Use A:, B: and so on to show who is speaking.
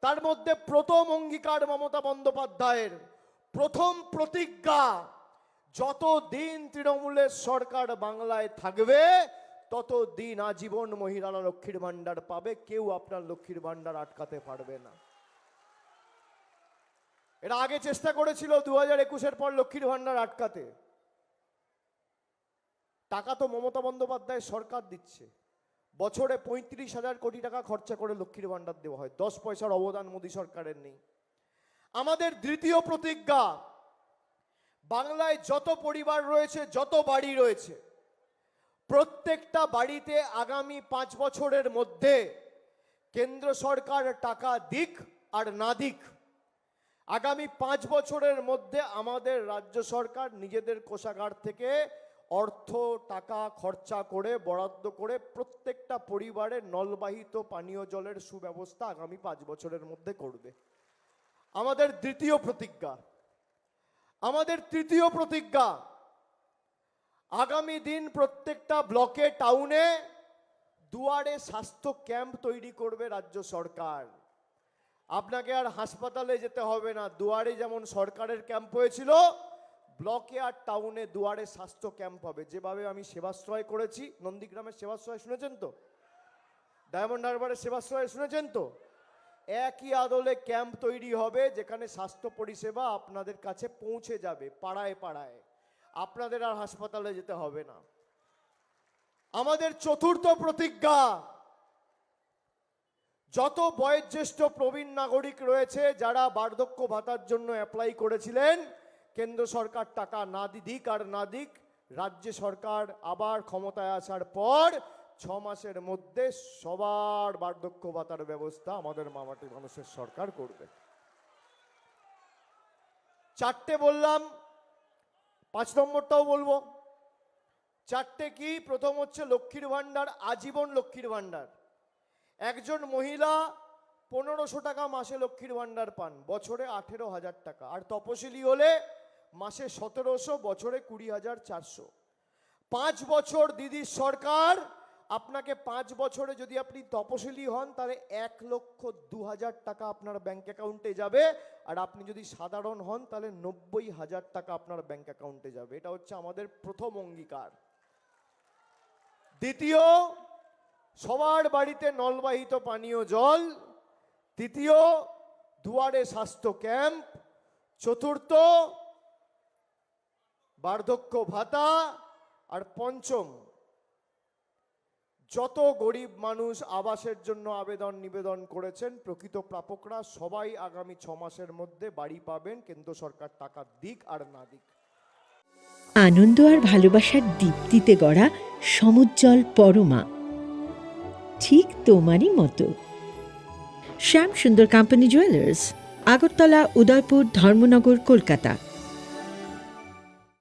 A: তার মধ্যে প্রথম অঙ্গীকার মমতা বন্দ্যোপাধ্যায়ের, প্রথম প্রতিজ্ঞা, যতদিন তৃণমূলের সরকার বাংলায় থাকবে ততদিন আজীবন মহিলারা লক্ষ্মীর ভান্ডার পাবে, কেউ আপনার লক্ষ্মীর ভান্ডার আটকাতে পারবে না। এরা আগে চেষ্টা করেছিল 2021-এর পর লক্ষ্মীর ভান্ডার আটকাতে। টাকা তো মমতা বন্দ্যোপাধ্যায় সরকার দিচ্ছে, বছরে 35,000 কোটি টাকা খরচা করে লক্ষ্মীর ভান্ডার দেওয়া হয়, 10 পয়সার অবদান মোদী সরকারের নেই। আমাদের দ্বিতীয় প্রতিজ্ঞা, বাংলায় যত পরিবার রয়েছে, যত বাড়ি রয়েছে, প্রত্যেকটা বাড়িতে আগামী 5 বছরের মধ্যে কেন্দ্র সরকার টাকা দিক আর না দিক, আগামী 5 বছরের মধ্যে আমাদের রাজ্য সরকার নিজেদের কোষাগার থেকে অর্থ টাকা খরচা করে বরাদ্দ করে প্রত্যেকটা পরিবারের নলবাহিত পানীয় জলের সুব্যবস্থা আগামী 5 বছরের মধ্যে করবে। আমাদের দ্বিতীয় প্রতিজ্ঞা। আমাদের তৃতীয় প্রতিজ্ঞা, আগামী দিন প্রত্যেকটা ব্লকে, টাউনে দুয়ারে স্বাস্থ্য ক্যাম্প তৈরি করবে রাজ্য সরকার। আপনাকে আর হাসপাতালে যেতে হবে না, দুয়ারে যেমন সরকারের ক্যাম্প হয়েছিল, ব্লকে আর টাউনে দুয়ারে স্বাস্থ্য ক্যাম্প হবে। যেভাবে আমি সেবাশ্রয় করেছি, নন্দীগ্রামের সেবাশ্রয় শুনেছেন তো, ডায়মন্ড হারবারের সেবাশ্রয় শুনেছেন তো, একই আদলে ক্যাম্প তৈরি হবে যেখানে স্বাস্থ্য পরিষেবা আপনাদের কাছে পৌঁছে যাবে পাড়ায় পাড়ায়, আপনাদের আর হাসপাতালে যেতে হবে না। আমাদের চতুর্থ প্রতিজ্ঞা, যত বয়োজ্যেষ্ঠ প্রবীণ নাগরিক রয়েছে যারা বার্ধক্য ভাতার জন্য অ্যাপ্লাই করেছিলেন, কেন্দ্র সরকার টাকা না দিক আর না দিক, রাজ্য সরকার আবার ক্ষমতায় আসার পর 6 মাসের মধ্যে সবার বার্ধক্য ভাতার ব্যবস্থা আমাদের মামাটি মানুষের সরকার করবে। 4টে বললাম, 5 নম্বরটাও বলবো। 4টে কি? প্রথম হচ্ছে লক্ষ্মীর ভান্ডার, আজীবন লক্ষ্মীর ভান্ডার। একজন মহিলা 1500 টাকা মাসে লক্ষ্মীর ভান্ডার পান, বছরে 18,000 টাকা। আর তপশিলি হলে মাসে 1700, বছরে 20,400। 5 বছর দিদির সরকার আপনাকে 5 বছরে, যদি আপনি তপশিলি হন তাহলে 1,02,000 টাকা আপনার ব্যাংক অ্যাকাউন্টে যাবে, আর আপনি যদি সাধারণ হন তাহলে 90,000 টাকা আপনার ব্যাংক অ্যাকাউন্টে যাবে। এটা হচ্ছে আমাদের প্রথম অঙ্গীকার। দ্বিতীয়, সবার বাড়িতে নলবাহিত পানীয় জল। তৃতীয়, দুয়ারে স্বাস্থ্য ক্যাম্প। চতুর্থ, বার্ধক্য ভাতা। আর পঞ্চম, যত গরিব মানুষ আবাসের জন্য নিবেদন করেছেন, প্রকৃত প্রাপকরা সবাই আগামী 6 মাসের মধ্যে বাড়ি পাবেন, কেন্দ্র সরকার টাকা দিক আর না দিক।
B: আনন্দ আর ভালোবাসার দীপ্তিতে গড়া সমুজ্জ্বল পরমা, ঠিক তোমারই মতো। শ্যাম সুন্দর কোম্পানি জুয়েলার্স, আগরতলা, উদয়পুর, ধর্মনগর, কলকাতা।